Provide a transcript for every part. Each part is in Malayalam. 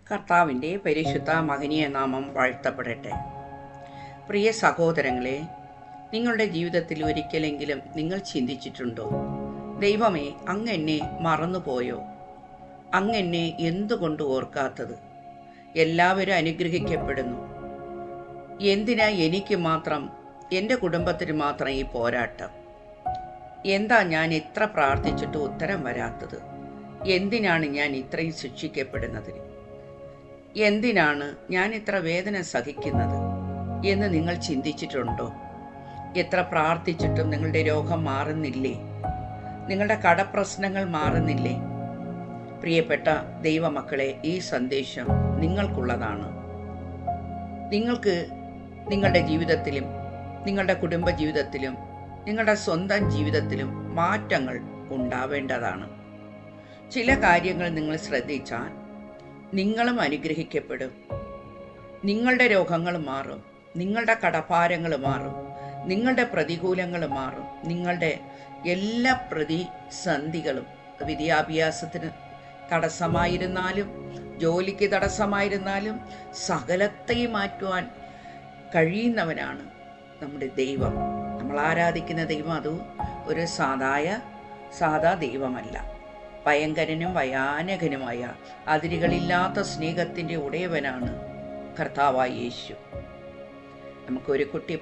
കർത്താവിൻ്റെ പരിശുദ്ധ മഹനീയ നാമം വാഴ്ത്തപ്പെടട്ടെ. പ്രിയ സഹോദരങ്ങളെ, നിങ്ങളുടെ ജീവിതത്തിൽ ഒരിക്കലെങ്കിലും നിങ്ങൾ ചിന്തിച്ചിട്ടുണ്ടോ, ദൈവമേ, അങ്ങെന്നെ മറന്നുപോയോ? അങ്ങെന്നെ എന്തുകൊണ്ട് ഓർക്കാത്തത്? എല്ലാവരും അനുഗ്രഹിക്കപ്പെടുന്നു. എന്തിനാ എനിക്ക് മാത്രം, എൻ്റെ കുടുംബത്തിന് മാത്രം ഈ പോരാട്ടം? എന്താ ഞാൻ ഇത്ര പ്രാർത്ഥിച്ചിട്ട് ഉത്തരം വരാത്തത്? എന്തിനാണ് ഞാൻ ഇത്രയും ശിക്ഷിക്കപ്പെടുന്നത്? എന്തിനാണ് ഞാൻ ഇത്ര വേദന സഹിക്കുന്നത് എന്ന് നിങ്ങൾ ചിന്തിച്ചിട്ടുണ്ടോ? എത്ര പ്രാർത്ഥിച്ചിട്ടും നിങ്ങളുടെ രോഗം മാറുന്നില്ലേ? നിങ്ങളുടെ കടപ്രശ്നങ്ങൾ മാറുന്നില്ലേ? പ്രിയപ്പെട്ട ദൈവമക്കളെ, ഈ സന്ദേശം നിങ്ങൾക്കുള്ളതാണ്. നിങ്ങൾക്ക് നിങ്ങളുടെ ജീവിതത്തിലും നിങ്ങളുടെ കുടുംബ ജീവിതത്തിലും നിങ്ങളുടെ സ്വന്തം ജീവിതത്തിലും മാറ്റങ്ങൾ ഉണ്ടാവേണ്ടതാണ്. ചില കാര്യങ്ങൾ നിങ്ങൾ ശ്രദ്ധിച്ചാൽ നിങ്ങളും അനുഗ്രഹിക്കപ്പെടും. നിങ്ങളുടെ രോഗങ്ങൾ മാറും, നിങ്ങളുടെ കടഭാരങ്ങൾ മാറും, നിങ്ങളുടെ പ്രതികൂലങ്ങൾ മാറും. നിങ്ങളുടെ എല്ലാ പ്രതിസന്ധികളും, വിദ്യാഭ്യാസത്തിന് തടസ്സമായിരുന്നാലും ജോലിക്ക് തടസ്സമായിരുന്നാലും സകലത്തെയും മാറ്റുവാൻ കഴിയുന്നവനാണ് നമ്മുടെ ദൈവം. നമ്മൾ ആരാധിക്കുന്ന ദൈവം അത് ഒരു സാധാ ദൈവമല്ല. ഭയങ്കരനും ഭയാനകനുമായ അതിരുകളില്ലാത്ത സ്നേഹത്തിൻ്റെ ഉടയവനാണ് കർത്താവായ യേശു. നമുക്കൊരു കുട്ടി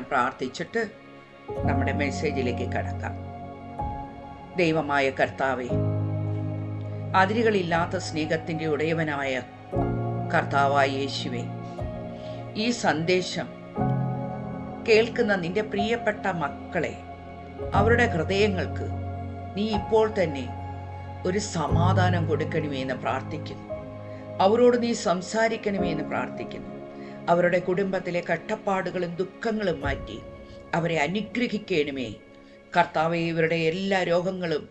പ്രാർത്ഥിച്ചിട്ട് നമ്മുടെ മെസ്സേജിലേക്ക് കടക്കാം. ദൈവമായ കർത്താവേ, അതിരുകളില്ലാത്ത സ്നേഹത്തിൻ്റെ ഉടയവനായ കർത്താവായ യേശുവേ, ഈ സന്ദേശം കേൾക്കുന്ന നിന്റെ പ്രിയപ്പെട്ട മക്കളെ, അവരുടെ ഹൃദയങ്ങൾക്ക് നീ ഇപ്പോൾ തന്നെ ഒരു സമാധാനം കൊടുക്കണമേ എന്ന് പ്രാർത്ഥിക്കുന്നു. അവരോട് നീ സംസാരിക്കണമേ എന്ന് പ്രാർത്ഥിക്കുന്നു. അവരുടെ കുടുംബത്തിലെ കഷ്ടപ്പാടുകളും ദുഃഖങ്ങളും മാറ്റി അവരെ അനുഗ്രഹിക്കണമേ കർത്താവേ. ഇവരുടെ എല്ലാ രോഗങ്ങളും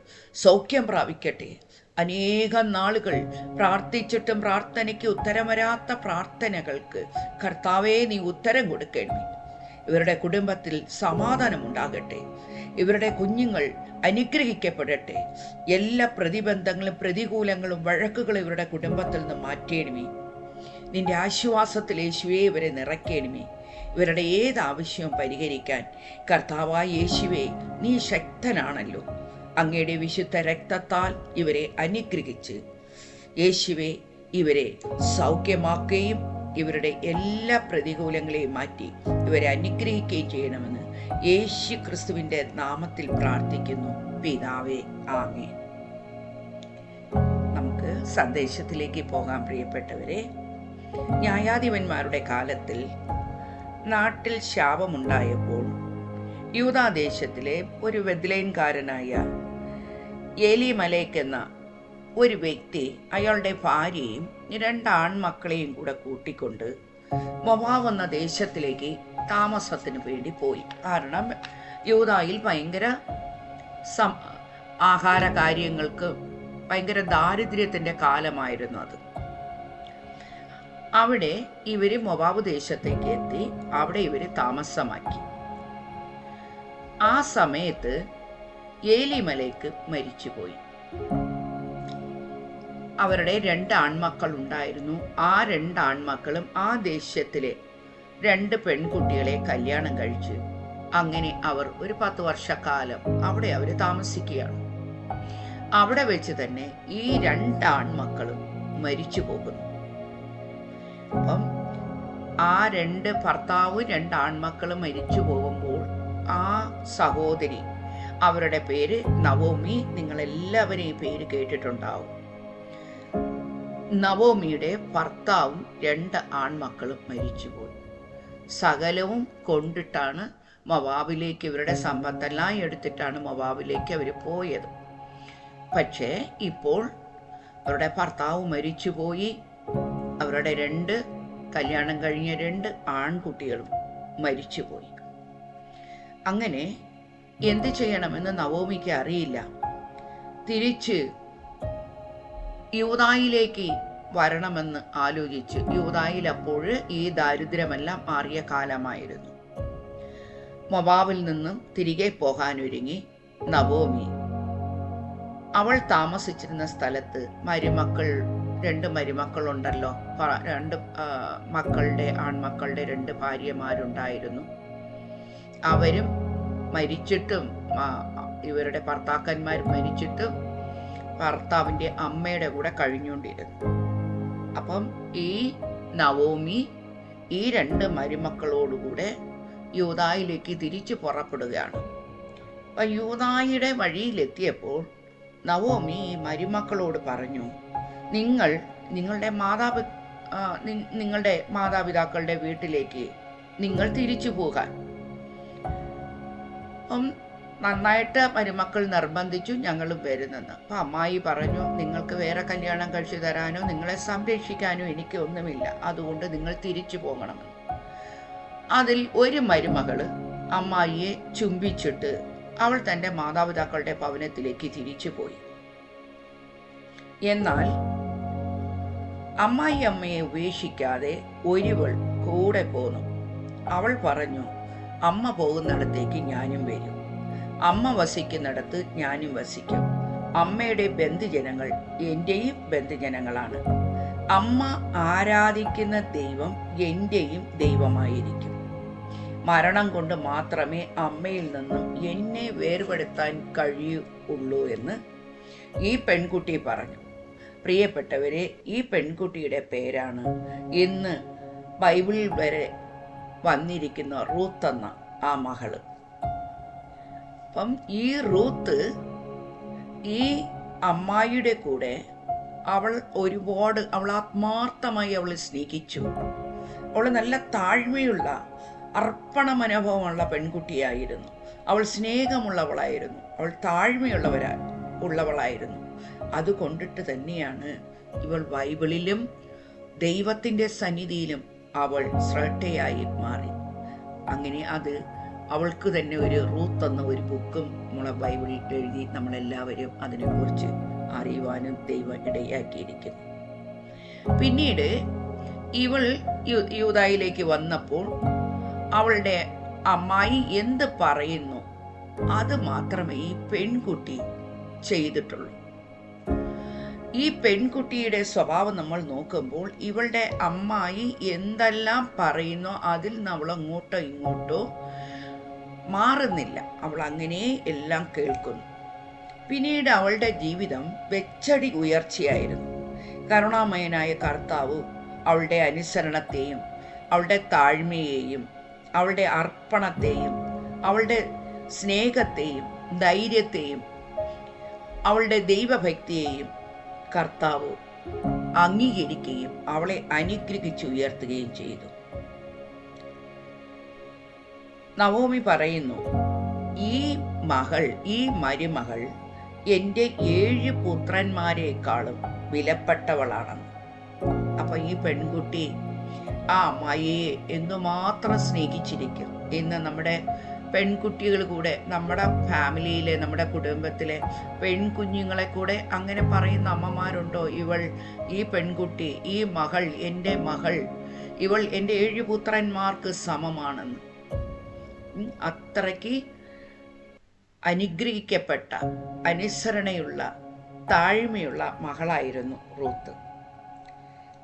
സൗഖ്യം പ്രാപിക്കട്ടെ. അനേകം നാളുകൾ പ്രാർത്ഥിച്ചിട്ടും പ്രാർത്ഥനയ്ക്ക് ഉത്തരം വരാത്ത പ്രാർത്ഥനകൾക്ക് കർത്താവേ നീ ഉത്തരം കൊടുക്കണമേ. ഇവരുടെ കുടുംബത്തിൽ സമാധാനമുണ്ടാകട്ടെ. ഇവരുടെ കുഞ്ഞുങ്ങൾ അനുഗ്രഹിക്കപ്പെടട്ടെ. എല്ലാ പ്രതിബന്ധങ്ങളും പ്രതികൂലങ്ങളും വഴക്കുകളും ഇവരുടെ കുടുംബത്തിൽ നിന്ന് മാറ്റണമേ. നിന്റെ ആശ്വാസത്തിൽ യേശുവേ ഇവരെ നിറയ്ക്കണമേ. ഇവരുടെ ഏത് ആവശ്യവും പരിഹരിക്കാൻ കർത്താവായ യേശുവേ നീ ശക്തനാണല്ലോ. അങ്ങയുടെ വിശുദ്ധ രക്തത്താൽ ഇവരെ അനുഗ്രഹിച്ച് യേശുവേ ഇവരെ സൗഖ്യമാക്കുകയും ഇവരുടെ എല്ലാ പ്രതികൂലങ്ങളെയും മാറ്റി ഇവരെ അനുഗ്രഹിക്കുകയും ചെയ്യണമെന്ന് യേശു ക്രിസ്തുവിന്റെ നാമത്തിൽ പ്രാർത്ഥിക്കുന്നു പിതാവേ, ആമേൻ. നമുക്ക് സന്ദേശത്തിലേക്ക് പോകാം. പ്രിയപ്പെട്ടവരെ, ന്യായാധിപന്മാരുടെ കാലത്തിൽ നാട്ടിൽ ശാപമുണ്ടായപ്പോൾ യൂദാദേശത്തിലെ ഒരു ബെത്ലേഹേംകാരനായ എലീമേലെക്ക് എന്ന ഒരു വ്യക്തി അയാളുടെ ഭാര്യയും 2 ആൺമക്കളെയും കൂടെ കൂട്ടിക്കൊണ്ട് മോവാബ് എന്ന ദേശത്തിലേക്ക് താമസത്തിന് വേണ്ടി പോയി. കാരണം യൂദായിൽ ഭയങ്കര ആഹാര കാര്യങ്ങൾക്ക് ഭയങ്കര ദാരിദ്ര്യത്തിന്റെ കാലമായിരുന്നു അത്. അവിടെ ഇവര് മോവാബ് ദേശത്തേക്ക് എത്തി. അവിടെ ഇവര് താമസമാക്കി. ആ സമയത്ത് എലീമേലെക്ക് മരിച്ചുപോയി. അവരുടെ 2 ആൺമക്കൾ ഉണ്ടായിരുന്നു. ആ 2 ആൺമക്കളും ആ ദേശത്തിലെ 2 പെൺകുട്ടികളെ കല്യാണം കഴിച്ചു. അങ്ങനെ അവർ ഒരു 10 വർഷക്കാലം അവിടെ അവർ താമസിക്കുകയാണ്. അവിടെ വെച്ച് തന്നെ ഈ 2 ആൺമക്കളും മരിച്ചു പോകുന്നു. അപ്പം ആ 2 ഭർത്താവും 2 ആൺമക്കളും മരിച്ചു പോകുമ്പോൾ ആ സഹോദരി, അവരുടെ പേര് നവോമി. നിങ്ങളെല്ലാവരും ഈ പേര് കേട്ടിട്ടുണ്ടാവും. നവോമിയുടെ ഭർത്താവും 2 ആൺമക്കളും മരിച്ചുപോയി. സകലവും കൊണ്ടിട്ടാണ് മോവാബിലേക്ക്, ഇവരുടെ സമ്പത്തെല്ലാം എടുത്തിട്ടാണ് മോവാബിലേക്ക് അവർ പോയത്. പക്ഷേ ഇപ്പോൾ അവരുടെ ഭർത്താവ് മരിച്ചുപോയി. അവരുടെ 2 കല്യാണം കഴിഞ്ഞ 2 ആൺകുട്ടികളും മരിച്ചുപോയി. അങ്ങനെ എന്ത് ചെയ്യണമെന്ന് നവോമിക്ക് അറിയില്ല. തിരിച്ച് യൂദായിലേക്ക് വരണമെന്ന് ആലോചിച്ചു. യൂദായിൽ അപ്പോൾ ഈ ദാരിദ്ര്യമെല്ലാം മാറിയ കാലമായിരുന്നു. മോവാബിൽ നിന്നും തിരികെ പോകാനൊരുങ്ങി നവോമി. അവൾ താമസിച്ചിരുന്ന സ്ഥലത്ത് മരുമക്കൾ രണ്ട് മരുമക്കളുണ്ടല്ലോ, രണ്ട് ആൺമക്കളുടെ രണ്ട് ഭാര്യമാരുണ്ടായിരുന്നു. അവരും മരിച്ചിട്ടും ഇവരുടെ ഭർത്താക്കന്മാർ മരിച്ചിട്ടും ഭർത്താവിൻ്റെ അമ്മയുടെ കൂടെ കഴിഞ്ഞുകൊണ്ടിരുന്നു. അപ്പം ഈ നവോമി ഈ രണ്ട് മരുമക്കളോടുകൂടെ യൂദായിലേക്ക് തിരിച്ചു പുറപ്പെടുകയാണ്. അപ്പം യൂദായിയുടെ വഴിയിലെത്തിയപ്പോൾ നവോമി ഈ മരുമക്കളോട് പറഞ്ഞു, നിങ്ങളുടെ മാതാപിതാക്കളുടെ വീട്ടിലേക്ക് നിങ്ങൾ തിരിച്ചു പോകാൻ. അപ്പം നന്നായിട്ട് മരുമക്കൾ നിർബന്ധിച്ചു, ഞങ്ങളും വരുന്നെന്ന്. അപ്പം അമ്മായി പറഞ്ഞു, നിങ്ങൾക്ക് വേറെ കല്യാണം കഴിച്ചു തരാനോ നിങ്ങളെ സംരക്ഷിക്കാനോ എനിക്ക് ഒന്നുമില്ല, അതുകൊണ്ട് നിങ്ങൾ തിരിച്ചു പോകണമെന്ന്. അതിൽ ഒരു മരുമകള് അമ്മായിയെ ചുംബിച്ചിട്ട് അവൾ തൻ്റെ മാതാപിതാക്കളുടെ ഭവനത്തിലേക്ക് തിരിച്ചു പോയി. എന്നാൽ അമ്മായി അമ്മയെ ഉപേക്ഷിക്കാതെ ഒരുവൾ കൂടെ പോന്നു. അവൾ പറഞ്ഞു, അമ്മ പോകുന്നിടത്തേക്ക് ഞാനും വരും, അമ്മ വസിക്കുന്നിടത്ത് ഞാനും വസിക്കും. അമ്മയുടെ ബന്ധുജനങ്ങൾ എൻ്റെയും ബന്ധുജനങ്ങളാണ്. അമ്മ ആരാധിക്കുന്ന ദൈവം എൻ്റെയും ദൈവമായിരിക്കും. മരണം കൊണ്ട് മാത്രമേ അമ്മയിൽ നിന്നും എന്നെ വേർപെടുത്താൻ കഴിയുള്ളൂ എന്ന് ഈ പെൺകുട്ടി പറഞ്ഞു. പ്രിയപ്പെട്ടവരെ, ഈ പെൺകുട്ടിയുടെ പേരാണ് ഇന്ന് ബൈബിളിൽ വരെ വന്നിരിക്കുന്ന റൂത്ത് എന്ന ആ മകള്. അപ്പം ഈ റൂത്ത് ഈ അമ്മായിയുടെ കൂടെ അവൾ ആത്മാർത്ഥമായി അവളെ സ്നേഹിച്ചു. അവൾ നല്ല താഴ്മയുള്ള അർപ്പണ മനോഭാവമുള്ള പെൺകുട്ടിയായിരുന്നു. അവൾ സ്നേഹമുള്ളവളായിരുന്നു. അവൾ ഉള്ളവളായിരുന്നു. അതുകൊണ്ടിട്ട് തന്നെയാണ് ഇവൾ ബൈബിളിലും ദൈവത്തിൻ്റെ സന്നിധിയിലും അവൾ ശ്രദ്ധയായി മാറി. അങ്ങനെ അത് അവൾക്ക് തന്നെ ഒരു റൂത്ത് എന്ന ഒരു ബുക്കും നമ്മളെ ബൈബിളിൽ എഴുതി നമ്മളെല്ലാവരും അതിനെക്കുറിച്ച് അറിയുവാനും ദൈവം ഇടയാക്കിയിരിക്കുന്നു. പിന്നീട് ഇവൾ യൂദായിലേക്ക് വന്നപ്പോൾ അവളുടെ അമ്മായി എന്ത് പറയുന്നു അത് മാത്രമേ ഈ പെൺകുട്ടി ചെയ്തിട്ടുള്ളൂ. ഈ പെൺകുട്ടിയുടെ സ്വഭാവം നമ്മൾ നോക്കുമ്പോൾ ഇവളുടെ അമ്മായി എന്തെല്ലാം പറയുന്നോ അതിൽ നിന്ന് അവൾ അങ്ങോട്ടോ ഇങ്ങോട്ടോ മാറുന്നില്ല. അവൾ അങ്ങനെ എല്ലാം കേൾക്കുന്നു. പിന്നീട് അവളുടെ ജീവിതം വെച്ചടി ഉയർച്ചയായിരുന്നു. കരുണാമയനായ കർത്താവ് അവളുടെ അനുസരണത്തെയും അവളുടെ താഴ്മയെയും അവളുടെ അർപ്പണത്തെയും അവളുടെ സ്നേഹത്തെയും ധൈര്യത്തെയും അവളുടെ ദൈവഭക്തിയെയും കർത്താവ് അംഗീകരിക്കുകയും അവളെ അനുഗ്രഹിച്ചുയർത്തുകയും ചെയ്തു. നവോമി പറയുന്നു, ഈ മരുമകൾ എൻ്റെ 7 പുത്രന്മാരെക്കാളും വിലപ്പെട്ടവളാണെന്ന്. അപ്പൊ ഈ പെൺകുട്ടി ആ അമ്മായിയെ എന്തുമാത്രം സ്നേഹിച്ചിരിക്കും. ഇന്ന് നമ്മുടെ പെൺകുട്ടികൾ കൂടെ നമ്മുടെ ഫാമിലിയിലെ നമ്മുടെ കുടുംബത്തിലെ പെൺകുഞ്ഞുങ്ങളെ കൂടെ അങ്ങനെ പറയുന്ന അമ്മമാരുണ്ടോ? ഈ പെൺകുട്ടി, ഈ മകൾ, എൻ്റെ മകൾ, ഇവൾ എൻ്റെ 7 പുത്രന്മാർക്ക് സമമാണെന്ന്. അത്രയ്ക്ക് അനുഗ്രഹിക്കപ്പെട്ട അനുസരണയുള്ള താഴ്മയുള്ള മകളായിരുന്നു റൂത്ത്.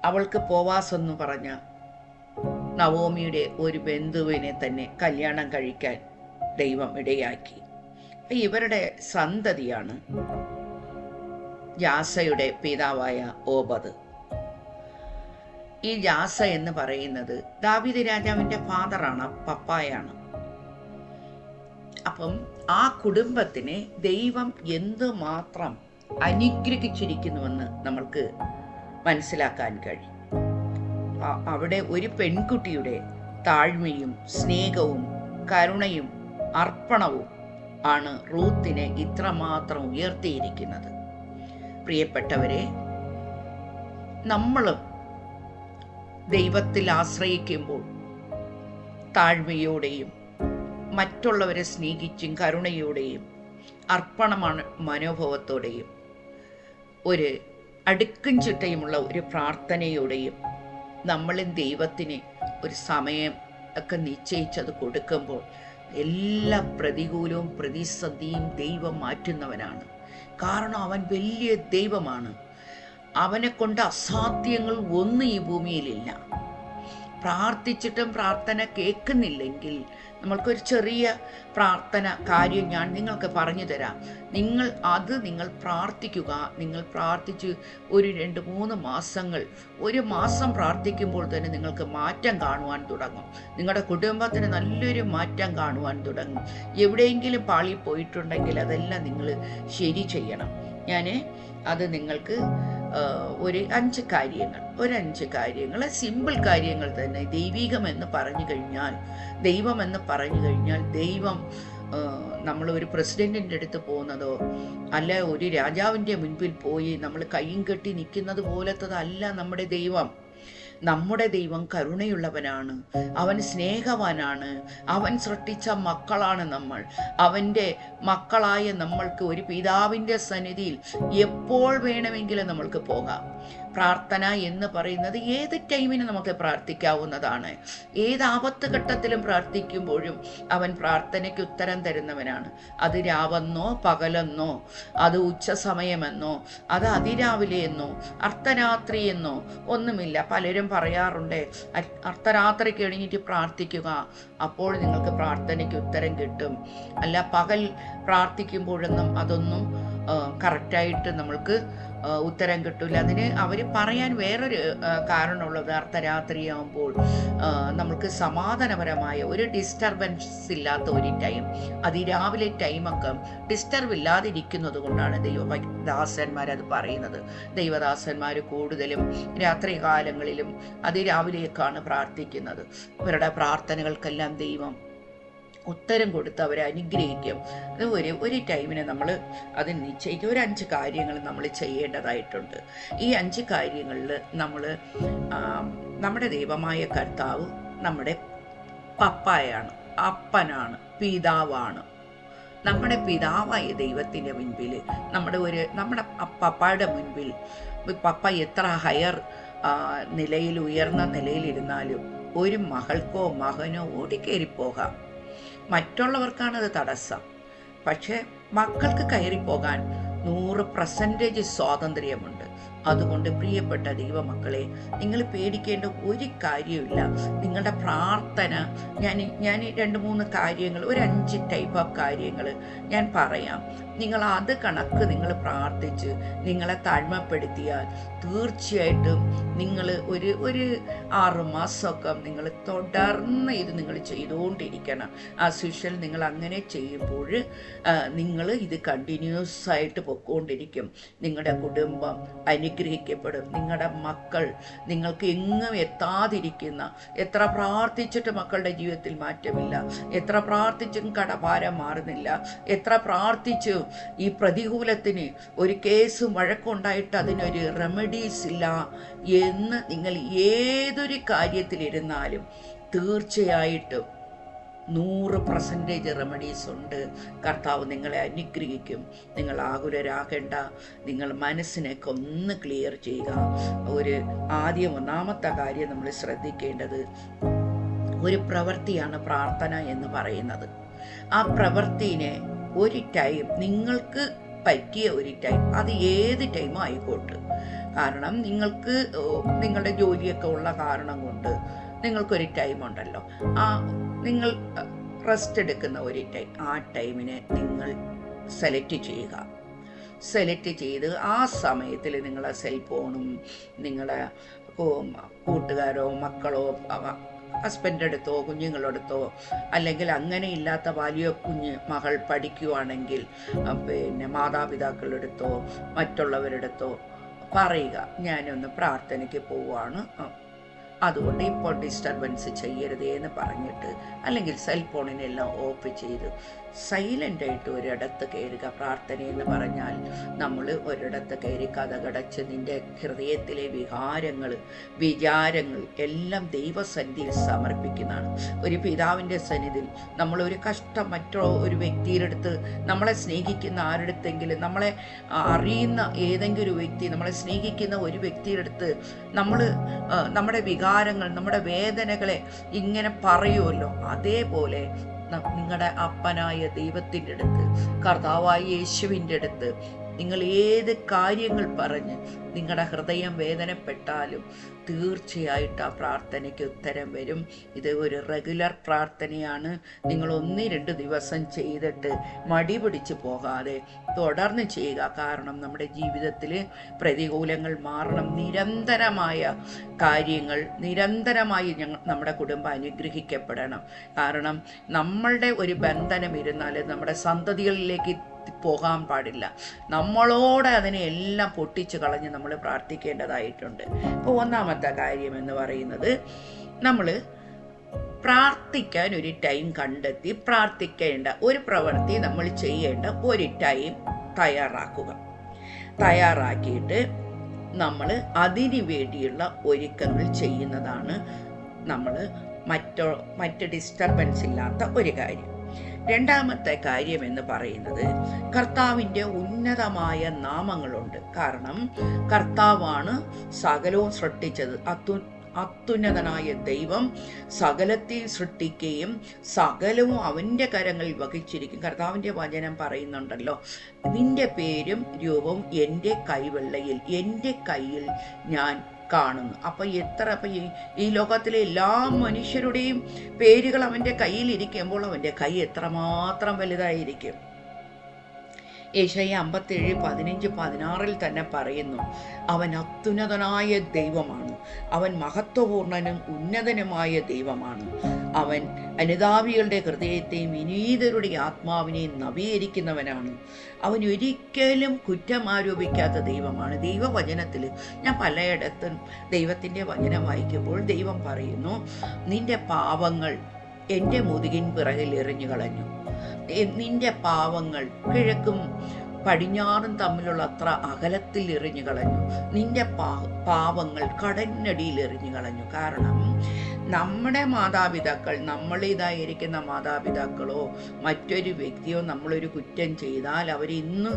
അവൾക്ക് ബോവാസ് എന്ന് പറഞ്ഞ നവോമിയുടെ ഒരു ബന്ധുവിനെ തന്നെ കല്യാണം കഴിക്കാൻ ദൈവം ഇടയാക്കി. ഇവരുടെ സന്തതിയാണ് ജാസയുടെ പിതാവായ ഓബദ്. ഈ ജാസ എന്ന് പറയുന്നത് ദാവീദ് രാജാവിൻ്റെ ഫാദറാണ്, പപ്പായാണ്. അപ്പം ആ കുടുംബത്തിനെ ദൈവം എന്തുമാത്രം അനുഗ്രഹിച്ചിരിക്കുന്നുവെന്ന് നമ്മൾക്ക് മനസ്സിലാക്കാൻ കഴിയും. അവിടെ ഒരു പെൺകുട്ടിയുടെ താഴ്മയും സ്നേഹവും കരുണയും അർപ്പണവും ആണ് റൂത്തിനെ ഇത്രമാത്രം ഉയർത്തിയിരിക്കുന്നത്. പ്രിയപ്പെട്ടവരെ, നമ്മളും ദൈവത്തിൽ ആശ്രയിക്കുമ്പോൾ താഴ്മയോടെയും മറ്റുള്ളവരെ സ്നേഹിച്ചും കരുണയോടെയും അർപ്പണ മനോഭാവത്തോടെയും ഒരു അടുക്കും ചിട്ടയുമുള്ള ഒരു പ്രാർത്ഥനയോടെയും നമ്മളും ദൈവത്തിന് ഒരു സമയം ഒക്കെ നിശ്ചയിച്ചത് കൊടുക്കുമ്പോൾ എല്ലാ പ്രതികൂലവും പ്രതിസന്ധിയും ദൈവം മാറ്റുന്നവനാണ്. കാരണം അവൻ വലിയ ദൈവമാണ്. അവനെ കൊണ്ട് അസാധ്യങ്ങൾ ഒന്നും ഈ ഭൂമിയിലില്ല. പ്രാർത്ഥിച്ചിട്ടും പ്രാർത്ഥന കേൾക്കുന്നില്ലെങ്കിൽ നമ്മൾക്കൊരു ചെറിയ പ്രാർത്ഥന കാര്യം ഞാൻ നിങ്ങൾക്ക് പറഞ്ഞു തരാം. നിങ്ങൾ പ്രാർത്ഥിക്കുക. നിങ്ങൾ പ്രാർത്ഥിച്ച് ഒരു 2-3 മാസങ്ങൾ, 1 മാസം പ്രാർത്ഥിക്കുമ്പോൾ തന്നെ നിങ്ങൾക്ക് മാറ്റം കാണുവാൻ തുടങ്ങും. നിങ്ങളുടെ കുടുംബത്തിന് നല്ലൊരു മാറ്റം കാണുവാൻ തുടങ്ങും. എവിടെയെങ്കിലും പാളി പോയിട്ടുണ്ടെങ്കിൽ അതെല്ലാം നിങ്ങൾ ശരി ചെയ്യണം. അത് നിങ്ങൾക്ക് ഒരു 5 കാര്യങ്ങൾ, സിമ്പിൾ കാര്യങ്ങൾ തന്നെ. ദൈവമെന്ന് പറഞ്ഞു കഴിഞ്ഞാൽ ദൈവം നമ്മൾ ഒരു പ്രസിഡന്റിൻ്റെ അടുത്ത് പോകുന്നതോ അല്ല ഒരു രാജാവിൻ്റെ മുൻപിൽ പോയി നമ്മൾ കയ്യും കെട്ടി നിൽക്കുന്നത് പോലത്തതല്ല നമ്മുടെ ദൈവം കരുണയുള്ളവനാണ്. അവൻ സ്നേഹവാനാണ്. അവൻ സൃഷ്ടിച്ച മക്കളാണ് നമ്മൾ. അവൻ്റെ മക്കളായ നമ്മൾക്ക് ഒരു പിതാവിൻ്റെ സന്നിധിയിൽ എപ്പോൾ വേണമെങ്കിലും നമ്മൾക്ക് പോകാം. പ്രാർത്ഥന എന്ന് പറയുന്നത് ഏത് ടൈമിന് നമുക്ക് പ്രാർത്ഥിക്കാവുന്നതാണ്. ഏത് ആപത്ത് ഘട്ടത്തിലും പ്രാർത്ഥിക്കുമ്പോഴും അവൻ പ്രാർത്ഥനയ്ക്ക് ഉത്തരം തരുന്നവനാണ്. അത് രാവെന്നോ പകലെന്നോ, അത് ഉച്ച സമയമെന്നോ, അത് അതിരാവിലെയെന്നോ അർദ്ധരാത്രിയെന്നോ ഒന്നുമില്ല. പലരും പറയാറുണ്ട് അർദ്ധരാത്രിക്ക് എണീറ്റ് പ്രാർത്ഥിക്കുക, അപ്പോൾ നിങ്ങൾക്ക് പ്രാർത്ഥനയ്ക്ക് ഉത്തരം കിട്ടും. അല്ല പകൽ പ്രാർത്ഥിക്കുമ്പോഴൊന്നും അതൊന്നും കറക്റ്റായിട്ട് നമ്മൾക്ക് ഉത്തരം കിട്ടില്ല. അതിന് അവർ പറയാൻ വേറൊരു കാരണമുള്ളത്, അർദ്ധരാത്രിയാകുമ്പോൾ നമ്മൾക്ക് സമാധാനപരമായ ഒരു ഡിസ്റ്റർബൻസ് ഇല്ലാത്ത ഒരു ടൈം, അതിരാവിലെ ടൈമൊക്കെ ഡിസ്റ്റർബ് ഇല്ലാതിരിക്കുന്നത് കൊണ്ടാണ് ദൈവദാസന്മാരത് പറയുന്നത്. ദൈവദാസന്മാർ കൂടുതലും രാത്രി കാലങ്ങളിലും അതിരാവിലെയൊക്കെയാണ് പ്രാർത്ഥിക്കുന്നത്. അവരുടെ പ്രാർത്ഥനകൾക്കെല്ലാം ദൈവം ഉത്തരം കൊടുത്ത് അവരെ അനുഗ്രഹിക്കും. അത് ഒരു ടൈമിന് നമ്മൾ അത് നിശ്ചയിക്കും. ഒരു 5 കാര്യങ്ങൾ നമ്മൾ ചെയ്യേണ്ടതായിട്ടുണ്ട്. ഈ 5 കാര്യങ്ങളിൽ നമ്മുടെ ദൈവമായ കർത്താവ് നമ്മുടെ പപ്പായാണ്, അപ്പനാണ്, പിതാവാണ്. നമ്മുടെ പിതാവായ ദൈവത്തിൻ്റെ മുൻപിൽ നമ്മുടെ പപ്പായുടെ മുൻപിൽ പപ്പ എത്ര ഹയർ നിലയിൽ, ഉയർന്ന നിലയിലിരുന്നാലും ഒരു മകൾക്കോ മകനോ ഓടിക്കേറിപ്പോകാം. മറ്റുള്ളവർക്കാണത് തടസ്സം. പക്ഷെ മക്കൾക്ക് കയറിപ്പോകാൻ 100% സ്വാതന്ത്ര്യമുണ്ട്. അതുകൊണ്ട് പ്രിയപ്പെട്ട ദൈവമക്കളെ, നിങ്ങൾ പേടിക്കേണ്ട ഒരു കാര്യമില്ല. നിങ്ങളുടെ പ്രാർത്ഥന ഞാൻ 2-3 കാര്യങ്ങൾ, ഒരു 5 ടൈപ്പ് ഓഫ് കാര്യങ്ങൾ ഞാൻ പറയാം. നിങ്ങൾ അത് കണക്ക് നിങ്ങൾ പ്രാർത്ഥിച്ച് നിങ്ങളെ താഴ്മപ്പെടുത്തിയാൽ തീർച്ചയായിട്ടും നിങ്ങൾ ഒരു 6 മാസമൊക്കെ നിങ്ങൾ തുടർന്ന് ഇത് നിങ്ങൾ ചെയ്തുകൊണ്ടിരിക്കണം. ആസ് യൂഷ്വൽ നിങ്ങൾ അങ്ങനെ ചെയ്യുമ്പോൾ നിങ്ങൾ ഇത് കണ്ടിന്യൂസ് ആയിട്ട് പൊയ്ക്കൊണ്ടിരിക്കും. നിങ്ങളുടെ കുടുംബം അനുഗ്രഹിക്കപ്പെടും. നിങ്ങളുടെ മക്കൾ നിങ്ങൾക്ക് എങ്ങും എത്താതിരിക്കുന്ന, എത്ര പ്രാർത്ഥിച്ചിട്ട് മക്കളുടെ ജീവിതത്തിൽ മാറ്റമില്ല, എത്ര പ്രാർത്ഥിച്ചും കടഭാരം മാറുന്നില്ല, എത്ര പ്രാർത്ഥിച്ചു ഈ പ്രതികൂലത്തിന് ഒരു കേസും വഴക്കുണ്ടായിട്ട് അതിനൊരു റെമഡീസ് ഇല്ല എന്ന് നിങ്ങൾ ഏതൊരു കാര്യത്തിലിരുന്നാലും തീർച്ചയായിട്ടും 100% റെമഡീസ് ഉണ്ട്. കർത്താവ് നിങ്ങളെ അനുഗ്രഹിക്കും. നിങ്ങൾ ആകുലരാകേണ്ട. നിങ്ങൾ മനസ്സിനൊക്കെ ഒന്ന് ക്ലിയർ ചെയ്യുക. ഒന്നാമത്തെ കാര്യം നമ്മൾ ശ്രദ്ധിക്കേണ്ടത് ഒരു പ്രവൃത്തിയാണ് പ്രാർത്ഥന എന്ന് പറയുന്നത്. ആ പ്രവൃത്തിനെ ഒരു ടൈം, നിങ്ങൾക്ക് പറ്റിയ ഒരു ടൈം, അത് ഏത് ടൈമും ആയിക്കോട്ടെ. കാരണം നിങ്ങൾക്ക് നിങ്ങളുടെ ജോലിയൊക്കെ ഉള്ള കാരണം കൊണ്ട് നിങ്ങൾക്കൊരു ടൈം ഉണ്ടല്ലോ. നിങ്ങൾ റെസ്റ്റ് എടുക്കുന്ന ഒരു ടൈം, ആ ടൈമിനെ നിങ്ങൾ സെലക്ട് ചെയ്ത് ആ സമയത്തിൽ നിങ്ങളെ സെൽഫോണും നിങ്ങളെ കൂട്ടുകാരോ മക്കളോ ഹസ്ബൻഡ് അടുത്തോ കുഞ്ഞുങ്ങളടുത്തോ, അല്ലെങ്കിൽ അങ്ങനെ ഇല്ലാത്ത വലിയ മകൾ പഠിക്കുവാണെങ്കിൽ മാതാപിതാക്കളെടുത്തോ മറ്റുള്ളവരെടുത്തോ പറയുക, ഞാനൊന്ന് പ്രാർത്ഥനയ്ക്ക് പോവാണ്, അതുകൊണ്ട് ഇപ്പോൾ ഡിസ്റ്റർബൻസ് ചെയ്യരുതേ എന്ന് പറഞ്ഞിട്ട്, അല്ലെങ്കിൽ സെൽഫോണിനെല്ലാം ഓഫ് ചെയ്ത് സൈലൻ്റായിട്ട് ഒരിടത്ത് കയറുക. പ്രാർത്ഥനയെന്ന് പറഞ്ഞാൽ നമ്മൾ ഒരിടത്ത് കയറി കഥകടച്ച് നിൻ്റെ ഹൃദയത്തിലെ വിചാരങ്ങൾ എല്ലാം ദൈവസന്നിധിയിൽ സമർപ്പിക്കുന്നതാണ്. ഒരു പിതാവിൻ്റെ സന്നിധിയിൽ നമ്മളൊരു കഷ്ടം ഒരു വ്യക്തിയുടെ അടുത്ത്, നമ്മളെ സ്നേഹിക്കുന്ന ആരുടെടുത്തെങ്കിലും, നമ്മളെ അറിയുന്ന ഏതെങ്കിലും ഒരു വ്യക്തി, നമ്മളെ സ്നേഹിക്കുന്ന ഒരു വ്യക്തിയുടെ അടുത്ത് നമ്മുടെ വികാരങ്ങൾ, നമ്മുടെ വേദനകളെ ഇങ്ങനെ പറയുമല്ലോ, അതേപോലെ നിങ്ങളുടെ അപ്പനായ ദൈവത്തിൻ്റെ അടുത്ത്, കർത്താവായ യേശുവിൻ്റെ അടുത്ത് നിങ്ങൾ ഏത് കാര്യങ്ങൾ പറഞ്ഞ് നിങ്ങളുടെ ഹൃദയം വേദനപ്പെട്ടാലും തീർച്ചയായിട്ടും ആ പ്രാർത്ഥനയ്ക്ക് ഉത്തരം വരും. ഇത് ഒരു റെഗുലർ പ്രാർത്ഥനയാണ്. നിങ്ങൾ 1-2 ദിവസം ചെയ്തിട്ട് മടി പിടിച്ച് പോകാതെ തുടർന്ന് ചെയ്യുക. കാരണം നമ്മുടെ ജീവിതത്തിൽ പ്രതികൂലങ്ങൾ മാറണം. നിരന്തരമായ കാര്യങ്ങൾ നിരന്തരമായി നമ്മുടെ കുടുംബം അനുഗ്രഹിക്കപ്പെടണം. കാരണം നമ്മളുടെ ഒരു ബന്ധനം ഇരുന്നാൽ നമ്മുടെ സന്തതികളിലേക്ക് പോകാൻ പാടില്ല. നമ്മളോട് അതിനെ എല്ലാം പൊട്ടിച്ചു കളഞ്ഞ് നമ്മൾ പ്രാർത്ഥിക്കേണ്ടതായിട്ടുണ്ട്. ഇപ്പോൾ ഒന്നാമത്തെ കാര്യം എന്ന് പറയുന്നത്, നമ്മൾ പ്രാർത്ഥിക്കാൻ ഒരു ടൈം കണ്ടെത്തി പ്രാർത്ഥിക്കേണ്ട ഒരു പ്രവൃത്തി നമ്മൾ ചെയ്യേണ്ട ഒരു ടൈം തയ്യാറാക്കിയിട്ട് നമ്മൾ അതിനു വേണ്ടിയുള്ള ഒരുക്കങ്ങൾ ചെയ്യുന്നതാണ് നമ്മൾ മറ്റ് ഡിസ്റ്റർബൻസ് ഇല്ലാത്ത ഒരു കാര്യം. രണ്ടാമത്തെ കാര്യം എന്ന് പറയുന്നത്, കർത്താവിൻ്റെ ഉന്നതമായ നാമങ്ങളുണ്ട്. കാരണം കർത്താവാണ് സകലവും സൃഷ്ടിച്ചത്. അത്യുന്നതനായ ദൈവം സകലത്തെ സൃഷ്ടിക്കുകയും സകലവും അവൻ്റെ കരങ്ങളിൽ വഹിച്ചിരിക്കും. കർത്താവിൻ്റെ വചനം പറയുന്നുണ്ടല്ലോ, നിന്റെ പേരും രൂപവും എൻ്റെ കൈവെള്ളയിൽ, എൻ്റെ കയ്യിൽ ഞാൻ കാണുന്നു. അപ്പം ഈ ലോകത്തിലെ എല്ലാ മനുഷ്യരുടെയും പേരുകൾ അവൻ്റെ കയ്യിലിരിക്കുമ്പോൾ അവൻ്റെ കൈ എത്രമാത്രം വലുതായിരിക്കും. യെശയ്യാ 57:15-16 തന്നെ പറയുന്നു, അവൻ അത്യുന്നതനായ ദൈവമാണ്, അവൻ മഹത്വപൂർണനും ഉന്നതനുമായ ദൈവമാണ്, അവൻ അനുതാപികളുടെ ഹൃദയത്തെയും വിനീതരുടെ ആത്മാവിനെയും നവീകരിക്കുന്നവനാണ്, അവൻ ഒരിക്കലും കുറ്റം ആരോപിക്കാത്ത ദൈവമാണ്. ദൈവവചനത്തിൽ ഞാൻ പലയിടത്തും ദൈവത്തിൻ്റെ വചനം വായിക്കുമ്പോൾ ദൈവം പറയുന്നു, നിന്റെ പാവങ്ങൾ എൻ്റെ മുതുകിൻ പിറകിൽ എറിഞ്ഞു കളഞ്ഞു, നിന്റെ പാവങ്ങൾ കിഴക്കും പടിഞ്ഞാറും തമ്മിലുള്ള അത്ര അകലത്തിൽ എറിഞ്ഞു കളഞ്ഞു, നിന്റെ പാവങ്ങൾ കടലിനടിയിൽ എറിഞ്ഞു കളഞ്ഞു. കാരണം നമ്മുടെ മാതാപിതാക്കൾ, നമ്മളിതായിരിക്കുന്ന മാതാപിതാക്കളോ മറ്റൊരു വ്യക്തിയോ നമ്മളൊരു കുറ്റം ചെയ്താൽ അവർ ഇന്ന്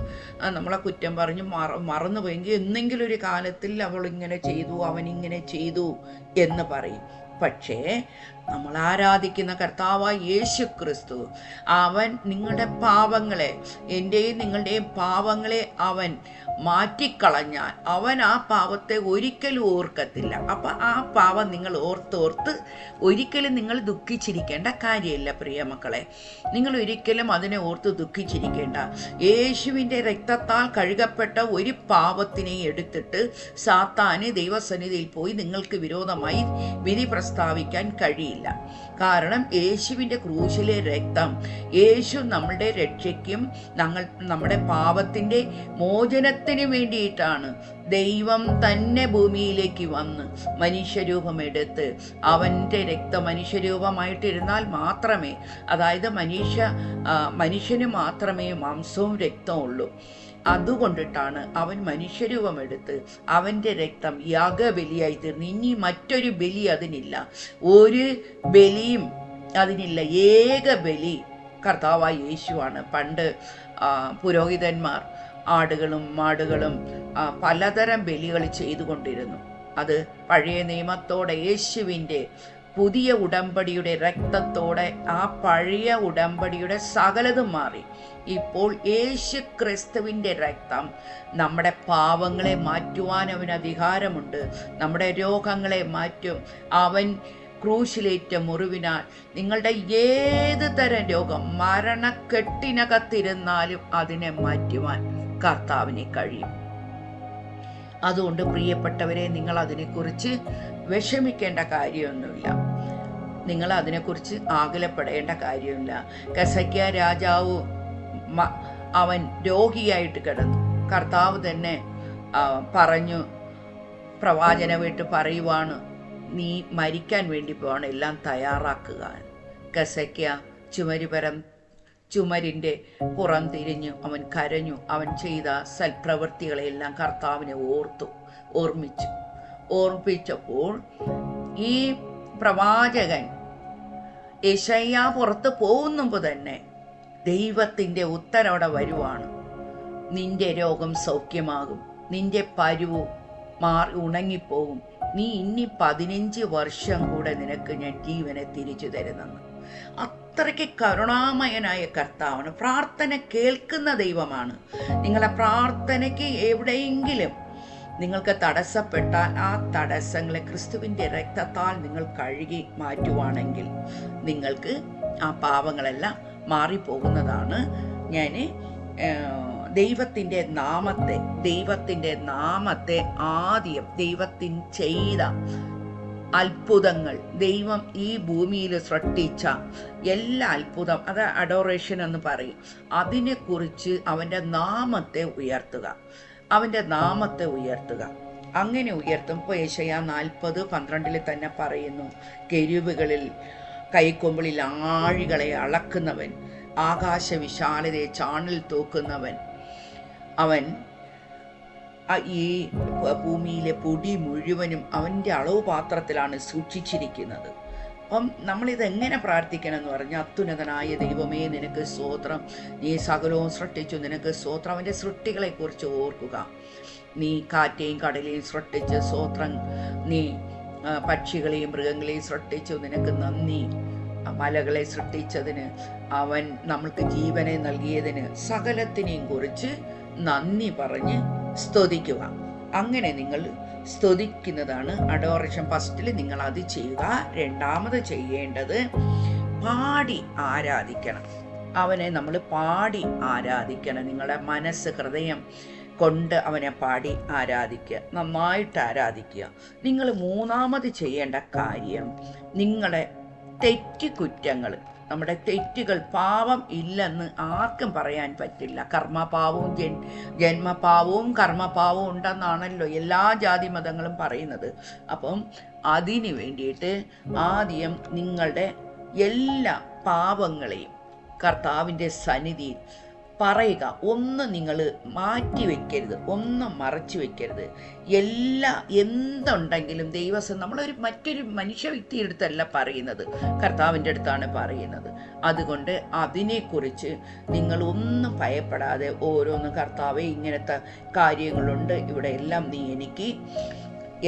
നമ്മളെ കുറ്റം പറഞ്ഞ് മറന്നുപോയെങ്കിൽ എന്നെങ്കിലും ഒരു കാലത്തിൽ അവളിങ്ങനെ ചെയ്തു, അവനിങ്ങനെ ചെയ്തു എന്ന് പറയും. പക്ഷേ നമ്മൾ ആരാധിക്കുന്ന കർത്താവായ യേശു ക്രിസ്തു, അവൻ നിങ്ങളുടെ പാവങ്ങളെ, എൻ്റെയും നിങ്ങളുടെയും പാവങ്ങളെ അവൻ മാറ്റിക്കളഞ്ഞാൽ അവൻ ആ പാവത്തെ ഒരിക്കലും ഓർക്കത്തില്ല. അപ്പം ആ പാവം നിങ്ങൾ ഓർത്തോർത്ത് ഒരിക്കലും നിങ്ങൾ ദുഃഖിച്ചിരിക്കേണ്ട കാര്യമില്ല. പ്രിയമക്കളെ, നിങ്ങൾ ഒരിക്കലും അതിനെ ഓർത്ത് ദുഃഖിച്ചിരിക്കേണ്ട. യേശുവിൻ്റെ രക്തത്താൽ കഴുകപ്പെട്ട ഒരു പാവത്തിനെ എടുത്തിട്ട് സാത്താന് ദൈവസന്നിധിയിൽ പോയി നിങ്ങൾക്ക് വിരോധമായി വിധി പ്രസ്താവിക്കാൻ കഴിയില്ല. കാരണം യേശുവിൻ്റെ ക്രൂശിലെ രക്തം, യേശു നമ്മളുടെ രക്ഷയ്ക്കും നമ്മുടെ പാപത്തിൻ്റെ മോചനത്തിന് വേണ്ടിയിട്ടാണ് ദൈവം തന്നെ ഭൂമിയിലേക്ക് വന്ന് മനുഷ്യരൂപമെടുത്ത്, അവൻ്റെ രക്തം മനുഷ്യരൂപമായിട്ടിരുന്നാൽ മാത്രമേ, അതായത് മനുഷ്യന് മാത്രമേ മാംസവും രക്തവും ഉള്ളൂ. അതുകൊണ്ടിട്ടാണ് അവൻ മനുഷ്യരൂപമെടുത്ത് അവൻ്റെ രക്തം യാഗബലിയായി തീർന്നു. ഇനി മറ്റൊരു ബലി അതിനില്ല, ഒരു ബലിയും അതിനില്ല. ഏക ബലി കർത്താവായ യേശുവാണ്. പണ്ട് പുരോഹിതന്മാർ ആടുകളും മാടുകളും പലതരം ബലികൾ ചെയ്തുകൊണ്ടിരുന്നു. അത് പഴയ നിയമത്തോടെ യേശുവിൻ്റെ പുതിയ ഉടമ്പടിയുടെ രക്തത്തോടെ ആ പഴയ ഉടമ്പടിയുടെ സകലതും മാറി. ഇപ്പോൾ യേശു ക്രിസ്തുവിൻ്റെ രക്തം നമ്മുടെ പാവങ്ങളെ മാറ്റുവാൻ അവന് അധികാരമുണ്ട്. നമ്മുടെ രോഗങ്ങളെ മാറ്റും. അവൻ ക്രൂശിലേറ്റ മുറിവിനാൽ നിങ്ങളുടെ ഏത് തരം രോഗം, മരണക്കെട്ടിനകത്തിരുന്നാലും അതിനെ മാറ്റുവാൻ കർത്താവിന് കഴിയും. അതുകൊണ്ട് പ്രിയപ്പെട്ടവരെ, നിങ്ങൾ അതിനെക്കുറിച്ച് വിഷമിക്കേണ്ട കാര്യമൊന്നുമില്ല. നിങ്ങൾ അതിനെക്കുറിച്ച് ആകുലപ്പെടേണ്ട കാര്യമില്ല. ഹെസക്കിയാ രാജാവ് അവൻ രോഗിയായിട്ട് കിടന്നു. കർത്താവ് തന്നെ പറഞ്ഞു, പ്രവാചന വീട്ട് പറയുവാണ്, നീ മരിക്കാൻ വേണ്ടി പോവാണ്, എല്ലാം തയ്യാറാക്കുക. ഹെസക്കിയാ ചുമരിൻ്റെ പുറം തിരിഞ്ഞു അവൻ കരഞ്ഞു. അവൻ ചെയ്ത സൽപ്രവൃത്തികളെല്ലാം കർത്താവിനെ ഓർമ്മിച്ചപ്പോൾ ഈ പ്രവാചകൻ യെശയ്യാ പുറത്ത് പോകുന്നുമ്പോ തന്നെ ദൈവത്തിൻ്റെ ഉത്തരവിടെ വരുവാണ്. നിന്റെ രോഗം സൗഖ്യമാകും, നിന്റെ പരുവ് ഉണങ്ങിപ്പോകും, നീ ഇനി 15 വർഷം കൂടെ നിനക്ക് ഞാൻ ജീവനെ തിരിച്ചു തരുന്നെന്ന്. അത്രയ്ക്ക് കരുണാമയനായ കർത്താവാണ്. പ്രാർത്ഥന കേൾക്കുന്ന ദൈവമാണ്. നിങ്ങളെ പ്രാർത്ഥനയ്ക്ക് എവിടെയെങ്കിലും നിങ്ങൾക്ക് തടസ്സപ്പെട്ടാൽ ആ തടസ്സങ്ങളെ ക്രിസ്തുവിൻ്റെ രക്തത്താൽ നിങ്ങൾ കഴുകി മാറ്റുവാണെങ്കിൽ നിങ്ങൾക്ക് ആ പാപങ്ങളെല്ലാം മാറിപ്പോകുന്നതാണ്. ഞാൻ ദൈവത്തിൻ്റെ നാമത്തെ ആദ്യം ദൈവത്തിൻ ചെയ്ത അത്ഭുതങ്ങൾ, ദൈവം ഈ ഭൂമിയിൽ സൃഷ്ടിച്ച എല്ലാ അത്ഭുതം, അത് അഡോറേഷൻ എന്ന് പറയും. അതിനെക്കുറിച്ച് അവൻ്റെ നാമത്തെ ഉയർത്തുക. അങ്ങനെ ഉയർത്തുമ്പോൾ യെശയ്യാ 40:12 തന്നെ പറയുന്നു, കെരൂബുകളിൽ കൈക്കൊമ്പിളിൽ ആഴികളെ അളക്കുന്നവൻ, ആകാശവിശാലതയെ ചാണിൽ തൂക്കുന്നവൻ, അവൻ ഈ ഭൂമിയിലെ പൊടി മുഴുവനും അവൻ്റെ അളവ് പാത്രത്തിലാണ് സൂക്ഷിച്ചിരിക്കുന്നത്. അപ്പം നമ്മളിതെങ്ങനെ പ്രാർത്ഥിക്കണം എന്ന് പറഞ്ഞാൽ, അത്യുന്നതനായ ദൈവമേ നിനക്ക് സ്തോത്രം, നീ സകലവും സൃഷ്ടിച്ചു, നിനക്ക് സ്തോത്രം. അവൻ്റെ സൃഷ്ടികളെക്കുറിച്ച് ഓർക്കുക. നീ കാറ്റേയും കടലെയും സൃഷ്ടിച്ച് സ്തോത്രം, നീ പക്ഷികളെയും മൃഗങ്ങളെയും സൃഷ്ടിച്ചു, നിനക്ക് നന്ദി. മലകളെ സൃഷ്ടിച്ചതിന്, അവൻ നമ്മൾക്ക് ജീവനെ നൽകിയതിന്, സകലത്തിനെയും കുറിച്ച് നന്ദി പറഞ്ഞ് സ്തുതിക്കുക. അങ്ങനെ നിങ്ങൾ സ്തുതിക്കുന്നതാണ് അഡോറേഷൻ. ഫസ്റ്റിൽ നിങ്ങൾ അത് ചെയ്യുക. രണ്ടാമത് ചെയ്യേണ്ടത് പാടി ആരാധിക്കണം. അവനെ നമ്മൾ പാടി ആരാധിക്കണം. നിങ്ങളുടെ മനസ്സ്, ഹൃദയം കൊണ്ട് അവനെ പാടി ആരാധിക്കുക, നന്നായിട്ട് ആരാധിക്കുക. നിങ്ങൾ മൂന്നാമത് ചെയ്യേണ്ട കാര്യം, നിങ്ങളെ തെറ്റുകുറ്റങ്ങൾ, നമ്മുടെ തെറ്റുകൾ, പാപം ഇല്ലെന്ന് ആർക്കും പറയാൻ പറ്റില്ല. കർമ്മപാവവും ജന്മപാവവും കർമ്മപാവവും ഉണ്ടെന്നാണല്ലോ എല്ലാ ജാതി മതങ്ങളും പറയുന്നത്. അപ്പം അതിന് വേണ്ടിയിട്ട് ആദ്യം നിങ്ങളുടെ എല്ലാ പാപങ്ങളെയും കർത്താവിൻ്റെ സന്നിധിയിൽ പറയുക. ഒന്നും നിങ്ങൾ മാറ്റി വയ്ക്കരുത്, ഒന്നും മറച്ചു വയ്ക്കരുത്. എന്തുണ്ടെങ്കിലും നമ്മളൊരു മറ്റൊരു മനുഷ്യ വ്യക്തിയുടെ അടുത്തല്ല പറയുന്നത്, കർത്താവിൻ്റെ അടുത്താണ് പറയുന്നത്. അതുകൊണ്ട് അതിനെക്കുറിച്ച് നിങ്ങൾ ഒന്നും ഭയപ്പെടാതെ ഓരോന്ന്, കർത്താവേ ഇങ്ങനത്തെ കാര്യങ്ങളുണ്ട്, ഇവിടെ എല്ലാം നീ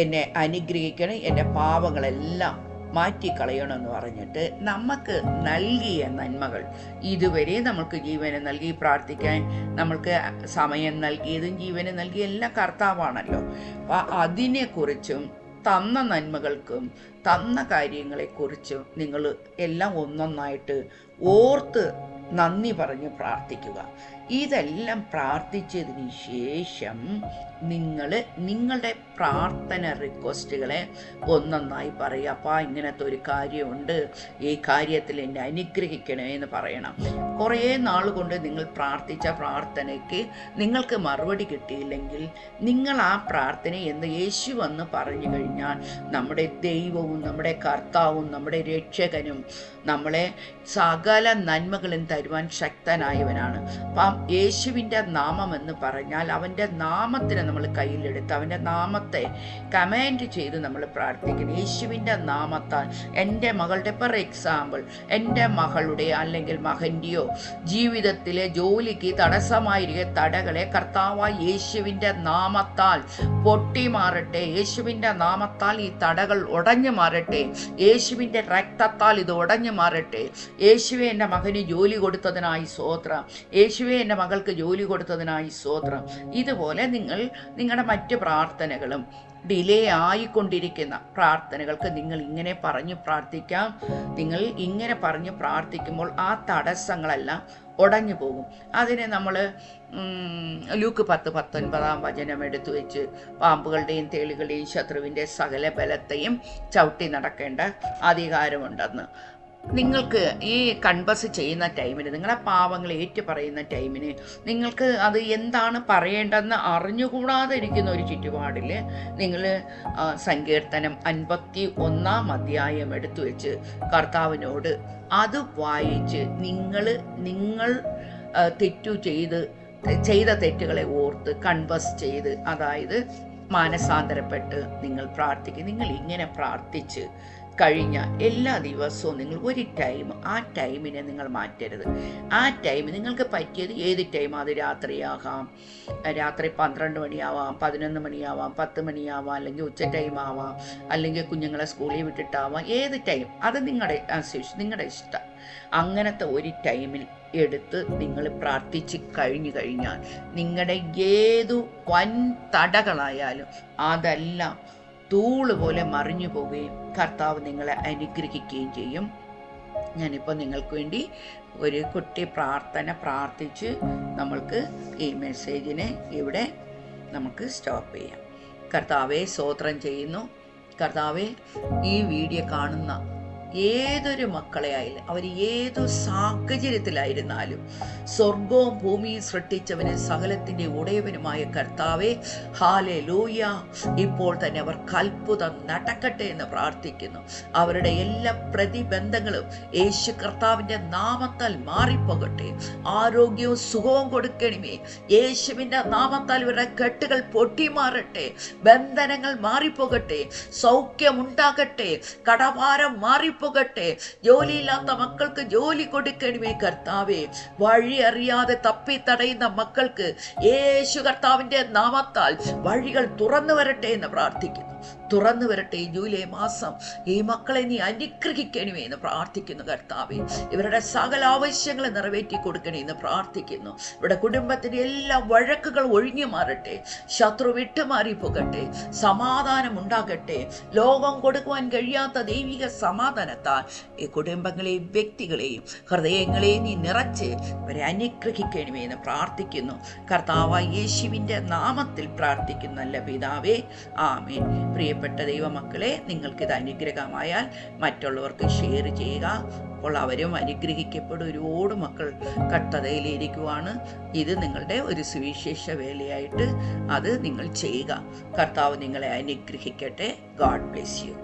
എന്നെ അനുഗ്രഹിക്കണം, എൻ്റെ പാപങ്ങളെല്ലാം മാറ്റിക്കളയണമെന്ന് പറഞ്ഞിട്ട് നമുക്ക് നൽകിയ നന്മകൾ, ഇതുവരെ നമുക്ക് ജീവനെ നൽകി, പ്രാർത്ഥിക്കാൻ നമ്മൾക്ക് സമയം നൽകിയതും ജീവനെ നൽകിയ എല്ലാം കർത്താവാണല്ലോ. അപ്പം അതിനെക്കുറിച്ചും തന്ന നന്മകൾക്കും തന്ന കാര്യങ്ങളെക്കുറിച്ചും നിങ്ങൾ എല്ലാം ഒന്നൊന്നായിട്ട് ഓർത്ത് നന്ദി പറഞ്ഞ് പ്രാർത്ഥിക്കുക. ഇതെല്ലാം പ്രാർത്ഥിച്ചതിന് ശേഷം നിങ്ങളുടെ പ്രാർത്ഥന റിക്വസ്റ്റുകളെ ഒന്നൊന്നായി പറയുക. അപ്പോൾ ഇങ്ങനത്തെ ഒരു കാര്യമുണ്ട്, ഈ കാര്യത്തിൽ എന്നെ അനുഗ്രഹിക്കണേ എന്ന് പറയണം. കുറേ നാൾ കൊണ്ട് നിങ്ങൾ പ്രാർത്ഥിച്ച പ്രാർത്ഥനയ്ക്ക് നിങ്ങൾക്ക് മറുപടി കിട്ടിയില്ലെങ്കിൽ നിങ്ങൾ ആ പ്രാർത്ഥന എന്ന് യേശു വന്ന് പറഞ്ഞു കഴിഞ്ഞാൽ, നമ്മുടെ ദൈവവും നമ്മുടെ കർത്താവും നമ്മുടെ രക്ഷകനും നമ്മളെ സകല നന്മകളും തരുവാൻ ശക്തനായവനാണ്. അപ്പം യേശുവിൻ്റെ നാമം എന്ന് പറഞ്ഞാൽ അവൻ്റെ നാമത്തിനെ നമ്മൾ കയ്യിലെടുത്ത് അവൻ്റെ നാമത്തെ കമാൻഡ് ചെയ്ത് നമ്മൾ പ്രാർത്ഥിക്കണം. യേശുവിൻ്റെ നാമത്താൽ എൻ്റെ മകളുടെ, പെർ എക്സാമ്പിൾ, എൻ്റെ മകളുടെ അല്ലെങ്കിൽ മകൻ്റെയോ ജീവിതത്തിലെ ജോലിക്ക് തടസ്സമായിരിക്കുന്ന തടകളെ കർത്താവായ യേശുവിൻ്റെ നാമത്താൽ പൊട്ടി മാറട്ടെ. യേശുവിൻ്റെ നാമത്താൽ ഈ തടകൾ ഉടഞ്ഞു മാറട്ടെ. യേശുവിൻ്റെ രക്തത്താൽ ഇത് ഉടഞ്ഞു മാറട്ടെ. യേശുവെ എൻ്റെ മകന് ജോലി കൊടുത്തതിനായി സ്തോത്രം. യേശുവെ എൻ്റെ മകൾക്ക് ജോലി കൊടുത്തതിനായി സ്തോത്രം. ഇതുപോലെ നിങ്ങളുടെ മറ്റ് പ്രാർത്ഥനകളും, ഡിലേ ആയിക്കൊണ്ടിരിക്കുന്ന പ്രാർത്ഥനകൾക്ക് നിങ്ങൾ ഇങ്ങനെ പറഞ്ഞു പ്രാർത്ഥിക്കാം. നിങ്ങൾ ഇങ്ങനെ പറഞ്ഞു പ്രാർത്ഥിക്കുമ്പോൾ ആ തടസ്സങ്ങളെല്ലാം ഉടഞ്ഞു പോകും. അതിന് നമ്മൾ ലൂക്ക് 10:19 എടുത്തു വെച്ച്, പാമ്പുകളുടെയും തേളുകളുടെയും ശത്രുവിൻ്റെ സകല ബലത്തെയും ചവിട്ടി നടക്കേണ്ട അധികാരമുണ്ടെന്ന്. നിങ്ങൾക്ക് ഈ കൺവസ് ചെയ്യുന്ന ടൈമിന്, നിങ്ങളെ പാവങ്ങൾ ഏറ്റു പറയുന്ന ടൈമിന്, നിങ്ങൾക്ക് അത് എന്താണ് പറയേണ്ടതെന്ന് അറിഞ്ഞുകൂടാതെ ഇരിക്കുന്ന ഒരു ചുറ്റുപാടിൽ നിങ്ങൾ സങ്കീർത്തനം 51 എടുത്തു വെച്ച് കർത്താവിനോട് അത് വായിച്ച് നിങ്ങൾ ചെയ്ത തെറ്റുകളെ ഓർത്ത് കൺവസ് ചെയ്ത്, അതായത് മാനസാന്തരപ്പെട്ട് നിങ്ങൾ പ്രാർത്ഥിക്കുക. നിങ്ങൾ ഇങ്ങനെ പ്രാർത്ഥിച്ച് കഴിഞ്ഞ എല്ലാ ദിവസവും നിങ്ങൾ ഒരു ടൈം, ആ ടൈമിനെ നിങ്ങൾ മാറ്റരുത്. ആ ടൈം നിങ്ങൾക്ക് പറ്റിയത് ഏത് ടൈം, അത് രാത്രിയാകാം, രാത്രി 12 മണിയാവാം, 11 മണിയാവാം, 10 മണിയാവാം, അല്ലെങ്കിൽ ഉച്ച ടൈം ആവാം, അല്ലെങ്കിൽ കുഞ്ഞുങ്ങളെ സ്കൂളിൽ വിട്ടിട്ടാവാം, ഏത് ടൈം അത് നിങ്ങളുടെ ഇഷ്ടം. അങ്ങനത്തെ ഒരു ടൈമിൽ എടുത്ത് നിങ്ങൾ പ്രാർത്ഥിച്ച് കഴിഞ്ഞാൽ നിങ്ങളുടെ ഏതു വൻ തടകളായാലും അതെല്ലാം തൂള് പോലെ മറിഞ്ഞു പോവുകയും കർത്താവ് നിങ്ങളെ അനുഗ്രഹിക്കുകയും ചെയ്യും. ഞാനിപ്പോൾ നിങ്ങൾക്ക് വേണ്ടി ഒരു കുട്ടി പ്രാർത്ഥിച്ച് നമ്മൾക്ക് ഈ മെസ്സേജിനെ ഇവിടെ നമുക്ക് സ്റ്റോപ്പ് ചെയ്യാം. കർത്താവെ, സ്തോത്രം ചെയ്യുന്നു. കർത്താവെ, ഈ വീഡിയോ കാണുന്ന ഏതൊരു മക്കളെ ആയാലും അവർ ഏതു സാഹചര്യത്തിലായിരുന്നാലും സ്വർഗവും ഭൂമിയും സൃഷ്ടിച്ചവന് സകലത്തിന്റെ ഉടയവനുമായ കർത്താവെ, ഹല്ലേലൂയ, ഇപ്പോൾ തന്നെ അവർ അത്ഭുതം നടക്കട്ടെ എന്ന് പ്രാർത്ഥിക്കുന്നു. അവരുടെ എല്ലാ പ്രതിബന്ധങ്ങളും യേശു കർത്താവിന്റെ നാമത്താൽ മാറിപ്പോകട്ടെ. ആരോഗ്യവും സുഖവും കൊടുക്കണമേ. യേശുവിന്റെ നാമത്താൽ ഇവരുടെ കെട്ടുകൾ പൊട്ടിമാറട്ടെ. ബന്ധനങ്ങൾ മാറിപ്പോകട്ടെ. സൗഖ്യമുണ്ടാകട്ടെ. കടഭാരം മാറിപ്പോകട്ടെ. ജോലിയില്ലാത്ത മക്കൾക്ക് ജോലി കൊടുക്കണമേ കർത്താവേ. വഴി അറിയാതെ തപ്പി തടയുന്ന മക്കൾക്ക് യേശു കർത്താവിന്റെ നാമത്താൽ വഴികൾ തുറന്നു വരട്ടെ എന്ന് പ്രാർത്ഥിക്കുന്നു. തുറന്നു വരട്ടെ. ജൂലൈ മാസം ഈ മക്കളെ നീ അനുഗ്രഹിക്കണമേ എന്ന് പ്രാർത്ഥിക്കുന്നു കർത്താവേ. ഇവരുടെ സകല ആവശ്യങ്ങളെ നിറവേറ്റി കൊടുക്കണേ എന്ന് പ്രാർത്ഥിക്കുന്നു. ഇവരുടെ കുടുംബത്തിന്റെ എല്ലാ വഴക്കുകൾ ഒഴിഞ്ഞു മാറട്ടെ. ശത്രു വിട്ടുമാറി പോകട്ടെ. സമാധാനം ഉണ്ടാകട്ടെ. ലോകം കൊടുക്കുവാൻ കഴിയാത്ത ദൈവിക സമാധാനത്താൽ ഈ കുടുംബങ്ങളെയും വ്യക്തികളെയും ഹൃദയങ്ങളെയും നീ നിറച്ച് ഇവരെ അനുഗ്രഹിക്കണമേ എന്ന് പ്രാർത്ഥിക്കുന്നു. കർത്താവായ യേശുവിന്റെ നാമത്തിൽ പ്രാർത്ഥിക്കുന്നു നല്ല പിതാവേ, ആമേൻ. പ്രിയപ്പെട്ട ദൈവമക്കളെ, നിങ്ങൾക്കിത് അനുഗ്രഹമായാൽ മറ്റുള്ളവർക്ക് ഷെയർ ചെയ്യുക. അപ്പോൾ അവരും അനുഗ്രഹിക്കപ്പെടും. ഒരുപാട് മക്കൾ കഷ്ടതയിലിരിക്കുവാണ്. ഇത് നിങ്ങളുടെ ഒരു സുവിശേഷ വേലയായിട്ട് അത് നിങ്ങൾ ചെയ്യുക. കർത്താവ് നിങ്ങളെ അനുഗ്രഹിക്കട്ടെ. God bless you.